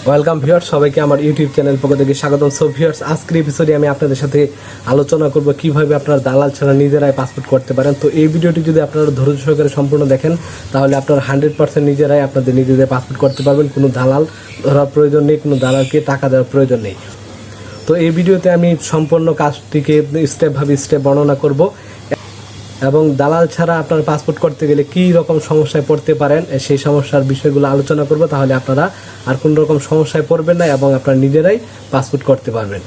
Welcome viewers, সবাইকে আমার YouTube channel পক্ষ থেকে স্বাগতম। সো ভিউয়ার্স, আজকের এপিসোডে আমি আপনাদের সাথে আলোচনা করব কিভাবে আপনারা দালাল ছাড়া নিজেরাই পাসপোর্ট করতে পারেন। তো এই ভিডিওটি যদি আপনারা ধৈর্য সহকারে সম্পূর্ণ দেখেন তাহলে আপনারা 100% নিজেরাই আপনাদের নিজেদের পাসপোর্ট করতে পারবেন। কোনো দালাল ধরার প্রয়োজন নেই, কোনো দালালকে টাকা দেওয়ার প্রয়োজন নেই। তো এই ভিডিওতে আমি সম্পূর্ণ কাজটিকে স্টেপ বাই স্টেপ বর্ণনা করব এবং দালাল ছাড়া আপনার পাসপোর্ট করতে গেলে কী রকম সমস্যায় পড়তে পারেন সেই সমস্যার বিষয়গুলো আলোচনা করব। তাহলে আপনারা আর কোনো রকম সমস্যায় পড়বেন না এবং আপনারা নিজেরাই পাসপোর্ট করতে পারবেন।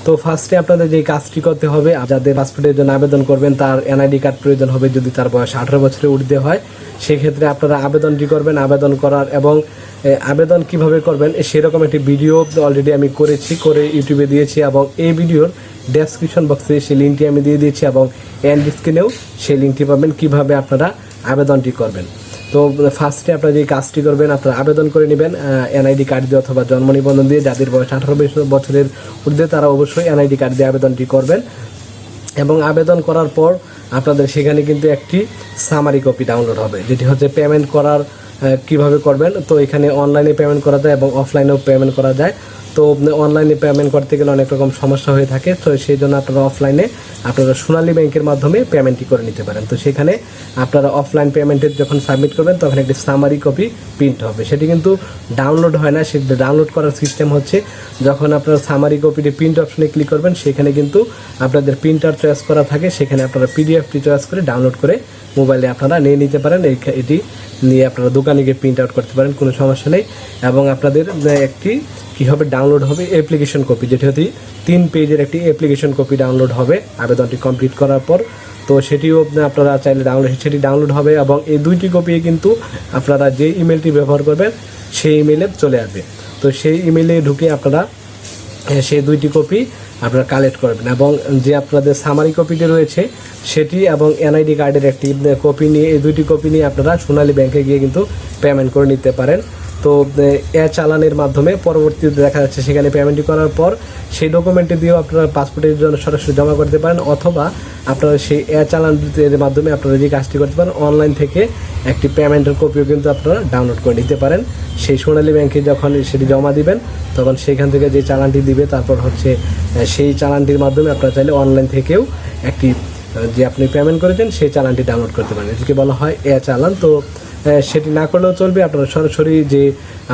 তো ফার্স্টে আপনাদের যে কাজটি করতে হবে, যাদের পাসপোর্টের জন্য আবেদন করবেন তার এনআইডি কার্ড প্রয়োজন হবে। যদি তার বয়স 18 বছরের ঊর্ধ্বে হয় সেক্ষেত্রে আপনারা আবেদনটি করবেন। আবেদন করার এবং আবেদন কিভাবে করবেন সেরকম একটি ভিডিও অলরেডি আমি করে ইউটিউবে দিয়েছি এবং এই ভিডিওর ডেসক্রিপশন বক্সে সেই লিঙ্কটি আমি দিয়ে দিয়েছি এবং এন্ড স্ক্রিনেও সেই লিঙ্কটি পাবেন কিভাবে আপনারা আবেদনটি করবেন। তো ফার্স্টে আপনারা যে কাজটি করবেন, আপনারা আবেদন করে নেবেন এনআইডি কার্ড দিয়ে অথবা জন্ম নিবন্ধন দিয়ে। যাদের বয়স 18 বছরের ঊর্ধ্বে তারা অবশ্যই এনআইডি কার্ড দিয়ে আবেদনটি করবেন এবং আবেদন করার পর আপনাদের সেখানে কিন্তু একটি সামারি কপি ডাউনলোড হবে, যেটি হচ্ছে পেমেন্ট করার কিভাবে করবেন। তো এখানে অনলাইনে পেমেন্ট করা যায় এবং অফলাইনেও পেমেন্ট করা যায়। তো অনলাইনে পেমেন্ট করতে গেলে অনেক রকম সমস্যা হয়ে থাকে, তো সেই জন্য আপনারা অফলাইনে আপনারা সোনালী ব্যাংকের মাধ্যমে পেমেন্টটি করে নিতে পারেন। তো সেখানে আপনারা অফলাইন পেমেন্টের যখন সাবমিট করবেন তখন একটি সামারি কপি প্রিন্ট হবে। সেটি কিন্তু ডাউনলোড হয় না, সেটি ডাউনলোড করার সিস্টেম হচ্ছে যখন আপনারা সামারি কপিটি প্রিন্ট অপশনে ক্লিক করবেন সেখানে কিন্তু আপনাদের প্রিন্টার চয়েস করা থাকে, সেখানে আপনারা পিডিএফটি চয়েস করে ডাউনলোড করে মোবাইলে আপনারা নিয়ে নিতে পারেন। এটি নিয়ে আপনারা দোকানে গিয়ে প্রিন্ট আউট করতে পারেন, কোনো সমস্যা নেই। এবং আপনাদের একটি কী হবে, ডাউনলোড হবে অ্যাপ্লিকেশন কপি, যেটি হচ্ছে 3 পেজের একটি অ্যাপ্লিকেশন কপি ডাউনলোড হবে আবেদনটি কমপ্লিট করার পর। তো সেটিও আপনারা চাইলে সেটি ডাউনলোড হবে এবং এই 2টি কপি কিন্তু আপনারা যে ইমেলটি ব্যবহার করবেন সেই ইমেলে চলে আসবে। তো সেই ইমেলে ঢুকে আপনারা সেই 2টি কপি আপনারা কালেক্ট করবেন এবং যে আপনাদের সামারি কপিটি রয়েছে সেটি এবং এনআইডি কার্ডের একটি কপি নিয়ে, এই 2টি কপি নিয়ে আপনারা সোনালী ব্যাংকে গিয়ে কিন্তু পেমেন্ট করে নিতে পারেন। তো চালানের মাধ্যমে পরবর্তীতে দেখা যাচ্ছে সেখানে পেমেন্টটি করার পর সেই ডকুমেন্টটি দিয়েও আপনারা পাসপোর্টের জন্য সরাসরি জমা করতে পারেন, অথবা আপনারা সেই চালানের মাধ্যমে আপনারা যে কাজটি করতে পারেন অনলাইন থেকে একটি পেমেন্টের কপিও কিন্তু আপনারা ডাউনলোড করে নিতে পারেন। সেই সোনালী ব্যাংকে যখন সেটি জমা দিবেন তখন সেখান থেকে যে চালানটি দিবে তারপর হচ্ছে সেই চালানটির মাধ্যমে আপনারা চাইলে অনলাইন থেকেও একটি যে আপনি পেমেন্ট করেছেন সেই চালানটি ডাউনলোড করতে পারেন, এটিকে বলা হয় চালান। তো সেটি না করলেও চলবে, আপনারা সরাসরি যে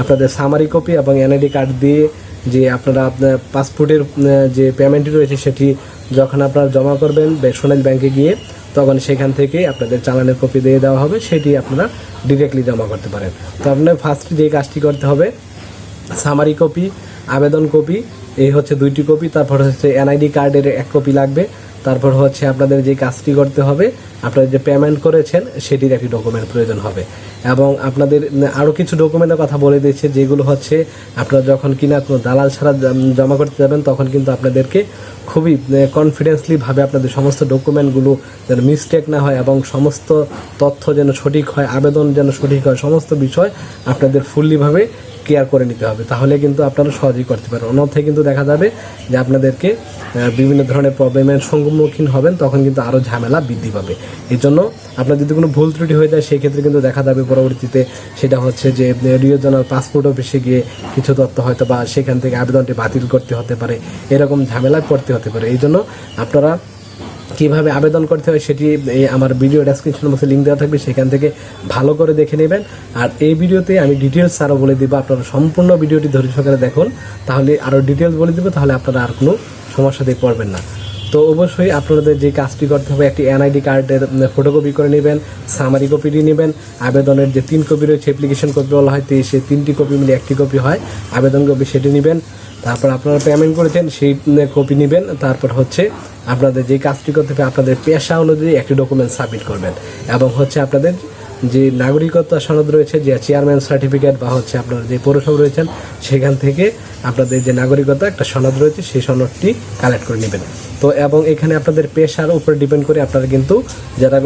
আপনাদের সামারি কপি এবং এনআইডি কার্ড দিয়ে যে আপনারা আপনার পাসপোর্টের যে পেমেন্টটি রয়েছে সেটি যখন আপনারা জমা করবেন সোনালী ব্যাংকে গিয়ে তখন সেখান থেকে আপনাদের চালানের কপি দিয়ে দেওয়া হবে, সেটি আপনারা ডিরেক্টলি জমা করতে পারেন। তো আপনার ফার্স্ট যে কাজটি করতে হবে, সামারি কপি, আবেদন কপি, এই হচ্ছে 2টি কপি, তারপর হচ্ছে এনআইডি কার্ডের 1 কপি লাগবে, তারপর হচ্ছে আপনাদের যে কাজটি করতে হবে আপনারা যে পেমেন্ট করেছেন সেটির একটি ডকুমেন্ট প্রয়োজন হবে এবং আপনাদের আরও কিছু ডকুমেন্টের কথা বলে দিচ্ছে যেগুলো হচ্ছে আপনারা যখন কিনা কোনো দালাল ছাড়া জমা করতে যাবেন তখন কিন্তু আপনাদেরকে খুবই কনফিডেন্সলিভাবে আপনাদের সমস্ত ডকুমেন্টগুলো যেন মিস্টেক না হয় এবং সমস্ত তথ্য যেন সঠিক হয়, আবেদন যেন সঠিক হয়, সমস্ত বিষয় আপনাদের ফুললিভাবে কেয়ার করে নিতে হবে, তাহলে কিন্তু আপনারা সহজেই করতে পারেন। অন্যথায় কিন্তু দেখা যাবে যে আপনাদেরকে বিভিন্ন ধরনের প্রবলেমের সম্মুখীন হবেন, তখন কিন্তু আরও ঝামেলা বৃদ্ধি পাবে। এই জন্য আপনার যদি কোনো ভুল ত্রুটি হয়ে যায় সেই ক্ষেত্রে কিন্তু দেখা যাবে পরবর্তীতে সেটা হচ্ছে যে রিজিওনাল পাসপোর্ট অফিসে গিয়ে কিছু তথ্য হয়তো বা সেখান থেকে আবেদনটি বাতিল করতে হতে পারে, এরকম ঝামেলায় পড়তে হতে পারে। এই জন্য আপনারা কীভাবে আবেদন করতে হয় সেটি আমার ভিডিও ডেসক্রিপশন বক্সে লিঙ্ক দেওয়া থাকবে, সেখান থেকে ভালো করে দেখে নেবেন। আর এই ভিডিওতে আমি ডিটেলস আরও বলে দেবো, আপনারা সম্পূর্ণ ভিডিওটি ধৈর্য সহকারে দেখুন, তাহলে আরও ডিটেলস বলে দেবো, তাহলে আপনারা আর কোনো সমস্যাতে পড়বেন না। তো অবশ্যই আপনাদের যে কাজটি করতে হবে, একটি এনআইডি কার্ডের ফটোকপি করে নেবেন, সামারি কপিটি নেবেন, আবেদনের যে 3 কপি রয়েছে অ্যাপ্লিকেশন কপি বলা হয়, সেই 3টি কপি মিলে একটি কপি হয় আবেদন কপি, সেটি নেবেন। তারপর আপনারা পেমেন্ট করেছেন সেই কপি নেবেন। তারপর হচ্ছে আপনাদের যে কাজটি করতে হবে আপনাদের পেশা অনুযায়ী একটি ডকুমেন্ট সাবমিট করবেন এবং হচ্ছে আপনাদের যে নাগরিকত্ব সনদ রয়েছে, যে চেয়ারম্যান সার্টিফিকেট বা হচ্ছে আপনারা যে পৌরসভা রয়েছেন সেখান থেকে আপনাদের যে নাগরিকত্ব একটা সনদ রয়েছে সেই সনদটি কালেক্ট করে নেবেন। তো এবং এখানে আপনাদের পেশার উপর ডিপেন্ড করে আপনারা কিন্তু যারা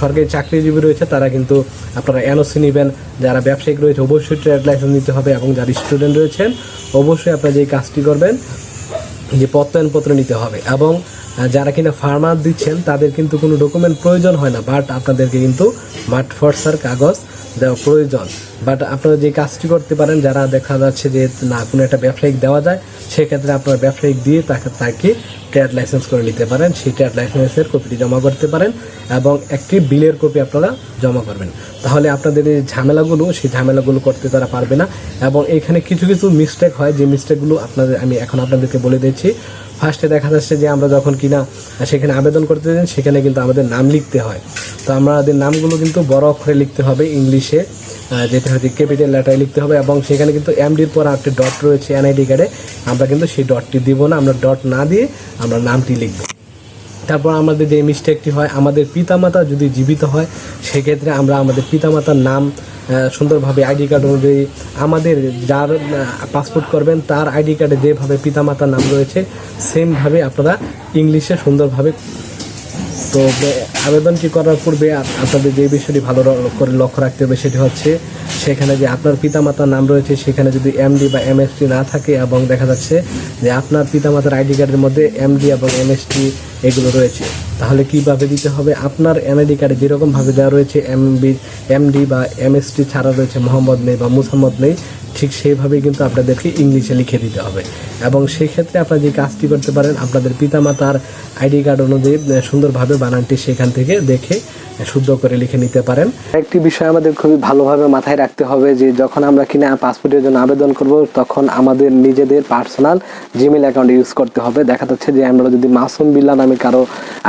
সরকারি চাকরিজীবী রয়েছে তারা কিন্তু আপনারা এনওসি নেবেন, যারা ব্যবসায়িক রয়েছে অবশ্যই ট্রেড লাইসেন্স নিতে হবে এবং যারা স্টুডেন্ট রয়েছেন অবশ্যই আপনারা যে কাজটি করবেন যে প্রত্যয়নপত্র নিতে হবে। এবং যারা কিনা ফার্মার দিচ্ছেন তাদের কিন্তু কোনো ডকুমেন্ট প্রয়োজন হয় না, বাট আপনাদেরকে কিন্তু মাঠ ফর্সার কাগজ দেওয়া প্রয়োজন। বাট আপনারা যে কাজটি করতে পারেন, যারা দেখা যাচ্ছে যে না কোনো একটা ব্যবসায়িক দেওয়া যায়, সেক্ষেত্রে আপনারা ব্যবসায়িক দিয়ে তাকে ট্রেড লাইসেন্স করে নিতে পারেন। সেই ট্রেড লাইসেন্সের কপিটি জমা করতে পারেন এবং একটি বিলের কপি আপনারা জমা করবেন। তাহলে আপনাদের এই সেই ঝামেলাগুলো করতে তারা পারবে না। এবং এখানে কিছু কিছু মিস্টেক হয়, যে মিস্টেকগুলো আমি এখন আপনাদেরকে বলে দিচ্ছি। ফার্স্টে দেখা যাচ্ছে যে আমরা যখন কিনা সেখানে আবেদন করতে যাই, সেখানে কিন্তু আমাদের নাম লিখতে হয়। তো আমাদের নামগুলো কিন্তু বড় অক্ষরে লিখতে হবে, ইংলিশে যেটা হচ্ছে ক্যাপিটাল লেটারে লিখতে হবে। এবং সেখানে কিন্তু এমডির পর একটা ডট রয়েছে এনআইডি কার্ডে, আমরা কিন্তু সেই ডটটি দিব না, আমরা ডট না দিয়ে আমরা নামটি লিখব। তারপর আমাদের যে মিস্টেকটি হয়, আমাদের পিতামাতা যদি জীবিত হয়, সেক্ষেত্রে আমরা আমাদের পিতামাতার নাম সুন্দরভাবে আইডি কার্ড অনুযায়ী, আমাদের যার পাসপোর্ট করবেন তার আইডি কার্ডে যেভাবে পিতামাতার নাম রয়েছে সেমভাবে আপনারা ইংলিশে সুন্দরভাবে। তো আবেদনটি করার পূর্বে আপনাদের যে বিষয়টি ভালো করে লক্ষ্য রাখতে হবে সেটি হচ্ছে, সেখানে যে আপনার পিতামাতার নাম রয়েছে সেখানে যদি এমডি বা এমএসটি না থাকে, এবং দেখা যাচ্ছে যে আপনার পিতামাতার আইডি কার্ডের মধ্যে এমডি এবং এমএসটি এগুলো রয়েছে, তাহলে কীভাবে দিতে হবে? আপনার এনআইডি কার্ডে যেরকমভাবে দেওয়া রয়েছে এমডি বা এমএসটি ছাড়া রয়েছে মোহাম্মদ নেই বা মুসাম্মদ নেই, ঠিক সেইভাবেই কিন্তু আপনাদেরকে ইংলিশে লিখে দিতে হবে। এবং সেই ক্ষেত্রে আপনারা যে কাজটি করতে পারেন, আপনাদের পিতামাতার আইডি কার্ড অনুযায়ী সুন্দরভাবে বানানটি সেখান থেকে দেখে শুদ্ধ করে লিখে নিতে পারেন। একটি বিষয় আমাদের খুবই ভালোভাবে মাথায় রাখতে হবে যে যখন আমরা কিনা পাসপোর্টের জন্য আবেদন করব, তখন আমাদের নিজেদের পার্সোনাল জিমেল অ্যাকাউন্ট ইউজ করতে হবে। দেখা যাচ্ছে যে আমরা যদি মাসুম বিল্লাহ নামে কারো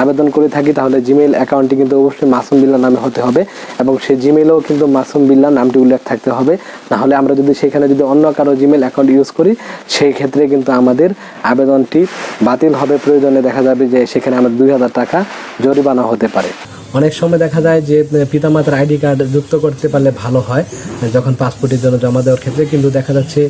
আবেদন করে থাকি, তাহলে জিমেল অ্যাকাউন্টটি কিন্তু অবশ্যই মাসুম বিল্লাহ নামে হতে হবে, এবং সেই জিমেলেও কিন্তু মাসুম বিল্লাহ নামটি উল্লেখ থাকতে হবে। নাহলে আমরা যদি সেখানে যদি অন্য কারো জিমেল অ্যাকাউন্ট ইউজ করি, সেই ক্ষেত্রে কিন্তু আমাদের আবেদনটি বাতিল হবে। প্রয়োজনে দেখা যাবে যে সেখানে আমাদের 2000 টাকা জরিমানা হতে পারে। অনেক সময় দেখা যায় যে পিতামাতার আইডি কার্ড যুক্ত করতে পারলে ভালো হয় যখন পাসপোর্টের জন্য জমা দেওয়ার ক্ষেত্রে, কিন্তু দেখা যাচ্ছে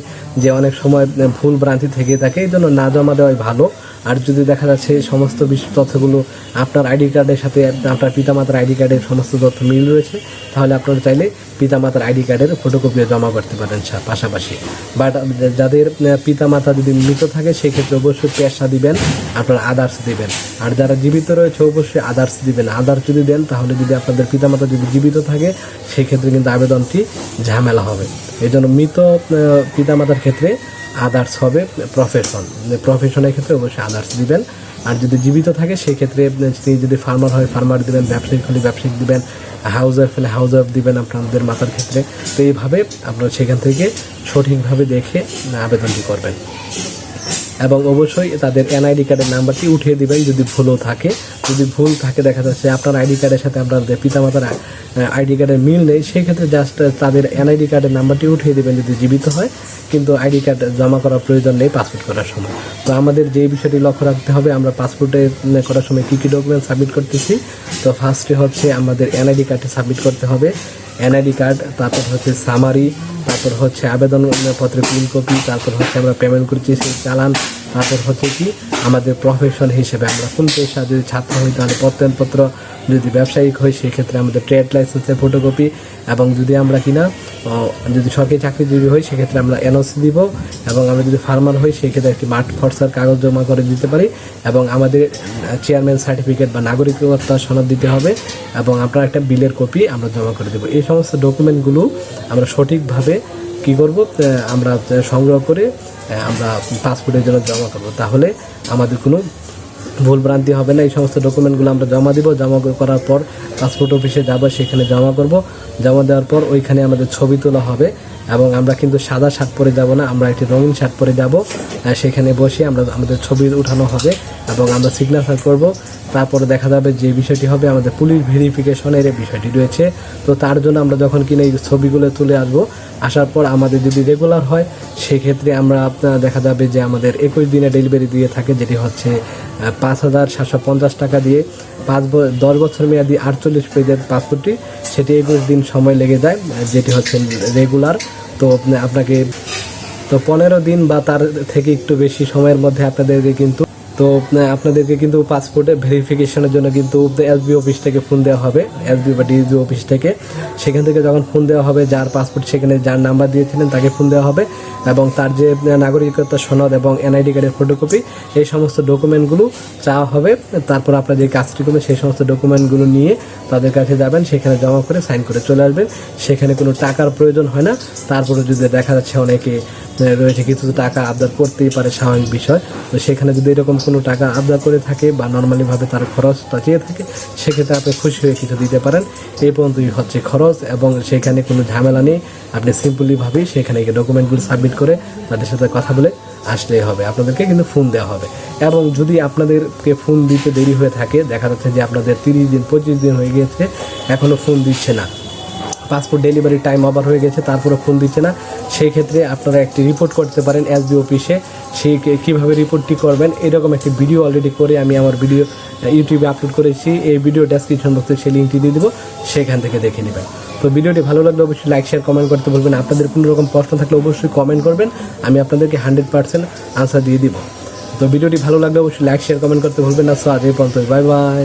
যে অনেক সময় ভুল ভ্রান্তি থেকে থাকে, এই জন্য না জমা দেওয়াই ভালো। আর যদি দেখা যাচ্ছে সমস্ত তথ্যগুলো আপনার আইডি কার্ডের সাথে আপনার পিতামাতার আইডি কার্ডের সমস্ত তথ্য মিল রয়েছে, তাহলে আপনারা চাইলে পিতামাতার আইডি কার্ডের ফটোকপিও জমা করতে পারেন পাশাপাশি। বাট যাদের পিতামাতা যদি মৃত থাকে, সেক্ষেত্রে অবশ্যই পেশা দিবেন, আপনার আদার্স দিবেন। আর যারা জীবিত রয়েছে অবশ্যই আদার্স দিবেন। আদার্স যদি দেন, তাহলে যদি আপনাদের পিতামাতা যদি জীবিত থাকে, সেক্ষেত্রে কিন্তু আবেদনটি ঝামেলা হবে। এই জন্য মৃত পিতামাতার ক্ষেত্রে আদার্স হবে প্রফেশনের ক্ষেত্রে অবশ্যই আদার্স দিবেন। আর যদি জীবিত থাকে সেক্ষেত্রে তিনি যদি ফার্মার হয় ফার্মার দিবেন, ব্যবসায়িক হলে ব্যবসায়িক দিবেন, হাউস ওয়াইফ হলে হাউস ওয়াইফ দিবেন আপনাদের মাতার ক্ষেত্রে। তো এইভাবে আপনারা সেখান থেকে সঠিকভাবে দেখে আবেদনটি করবেন। এবং অবশ্যই তাদের এনআইডি কার্ডের নাম্বারটি উঠিয়ে দিবেন যদি ভুলও থাকে। যদি ভুল থাকে, দেখা যাচ্ছে আপনার আইডি কার্ডের সাথে আপনাদের পিতামাতার আইডি কার্ডের মিল নেই, সেক্ষেত্রে জাস্ট তাদের এনআইডি কার্ডের নাম্বারটি উঠিয়ে দেবেন যদি জীবিত হয়, কিন্তু আইডি কার্ড জমা করার প্রয়োজন নেই পাসপোর্ট করার সময়। তো আমাদের যে বিষয়টি লক্ষ্য রাখতে হবে, আমরা পাসপোর্টে করার সময় কী কী ডকুমেন্ট সাবমিট করতেছি। তো ফার্স্টে হচ্ছে আমাদের এনআইডি কার্ডটি সাবমিট করতে হবে, এনআইডি কার্ড, তারপর হচ্ছে সামারি, তারপর হচ্ছে আবেদনপত্রের প্রিন্ট কপি, তারপর হচ্ছে আমরা পেমেন্ট করছি সেই চালান, তারপর হচ্ছে কি আমাদের প্রফেশন হিসেবে আমরা কোন পেশা, যদি ছাত্র হই তাহলে প্রত্যয়নপত্র, যদি ব্যবসায়িক হই সেক্ষেত্রে আমাদের ট্রেড লাইসেন্সের ফটোকপি, এবং যদি আমরা কিনা যদি সরকারি চাকরিজীবী হই সেক্ষেত্রে আমরা এনওসি দিব, এবং আমরা যদি ফার্মার হই সেক্ষেত্রে একটি মাঠ ফর্সার কাগজ জমা করে দিতে পারি, এবং আমাদের চেয়ারম্যান সার্টিফিকেট বা নাগরিকত্ব সনদ দিতে হবে, এবং আপনার একটা বিলের কপি আমরা জমা করে দেবো। এই সমস্ত ডকুমেন্টগুলো আমরা সঠিকভাবে কী করব, আমরা সংগ্রহ করে আমরা পাসপোর্টের জন্য জমা করব, তাহলে আমাদের কোনো ভুল ভ্রান্তি হবে না। এই সমস্ত ডকুমেন্টগুলো আমরা জমা দিব, জমা করার পর পাসপোর্ট অফিসে যাব, সেখানে জমা করব। জমা দেওয়ার পর ওইখানে আমাদের ছবি তোলা হবে, এবং আমরা কিন্তু সাদা শার্ট পরে যাব না, আমরা একটি রঙিন শার্ট পরে যাব। সেখানে বসে আমাদের ছবি উঠানো হবে এবং আমরা সিগনেচার করব। তারপরে দেখা যাবে যে বিষয়টি হবে আমাদের পুলিশ ভেরিফিকেশনের এই বিষয়টি রয়েছে। তো তার জন্য আমরা যখন কিনা এই ছবিগুলো তুলে আসবো, আসার পর আমাদের যদি রেগুলার হয় সেক্ষেত্রে আমরা দেখা যাবে যে আমাদের 21 দিনে ডেলিভারি দিয়ে থাকে, যেটি হচ্ছে 5,750 টাকা দিয়ে 10 বছর মেয়াদি 48 পেজের পাসপোর্টটি, সেটি 21 দিন সময় লেগে যায়, যেটি হচ্ছে রেগুলার। তো আপনাকে 15 দিন বা তার থেকে একটু বেশি সময়ের মধ্যে আপনাদেরকে কিন্তু তো আপনাদেরকে কিন্তু পাসপোর্টের ভেরিফিকেশনের জন্য কিন্তু এসবি অফিস থেকে ফোন দেওয়া হবে, এসবি বা ডিএসবি অফিস থেকে। সেখান থেকে যখন ফোন দেওয়া হবে, যার পাসপোর্ট সেখানে যার নাম্বার দিয়েছিলেন তাকে ফোন দেওয়া হবে, এবং তার যে নাগরিকত্ব সনদ এবং এনআইডি কার্ডের ফটোকপি, এই সমস্ত ডকুমেন্টগুলো চাওয়া হবে। তারপর আপনার যে কাজটি করবেন সেই সমস্ত ডকুমেন্টগুলো নিয়ে তাদের কাছে যাবেন, সেখানে জমা করে সাইন করে চলে আসবেন। সেখানে কোনো টাকার প্রয়োজন হয় না। তারপরে যদি দেখা যাচ্ছে অনেকে রয়েছে কিছু টাকা আবদার করতেই পারে, স্বাভাবিক বিষয়। তো সেখানে যদি এরকম কোনো টাকা আবদার করে থাকে বা নর্মালিভাবে তার খরচটা চেয়ে থাকে, সেক্ষেত্রে আপনি খুশি হয়ে কিছু দিতে পারেন। এই পর্যন্তই হচ্ছে খরচ, এবং সেখানে কোনো ঝামেলা নেই। আপনি সিম্পলিভাবেই সেখানে গিয়ে ডকুমেন্টগুলো সাবমিট করে তাদের সাথে কথা বলে আসলেই হবে। আপনাদেরকে কিন্তু ফোন দেওয়া হবে। এবং যদি আপনাদেরকে ফোন দিতে দেরি হয়ে থাকে, দেখা যাচ্ছে যে আপনাদের 30 দিন 25 দিন হয়ে গিয়েছে, এখনও ফোন দিচ্ছে না, পাসপোর্ট ডেলিভারি টাইম ওভার হয়ে গেছে, তারপরে ফোন দিচ্ছে না, সেই ক্ষেত্রে আপনারা একটি রিপোর্ট করতে পারেন এসবি অফিসে। সেই কীভাবে রিপোর্টটি করবেন এরকম একটি ভিডিও অলরেডি করে আমি আমার ভিডিও ইউটিউবে আপলোড করেছি। এই ভিডিও ডেসক্রিপশন বক্সে সেই লিঙ্কটি দিয়ে দেবো, সেখান থেকে দেখে নেবেন। তো ভিডিওটি ভালো লাগলে অবশ্যই লাইক শেয়ার কমেন্ট করতে বলবেন। আপনাদের কোনো রকম প্রশ্ন থাকলে অবশ্যই কমেন্ট করবেন, আমি আপনাদেরকে 100% আনসার দিয়ে দিব। তো ভিডিওটি ভালো লাগলে অবশ্যই লাইক শেয়ার কমেন্ট করতে ভুলবেন না। সো আজ এই পর্যন্ত, বাই বাই।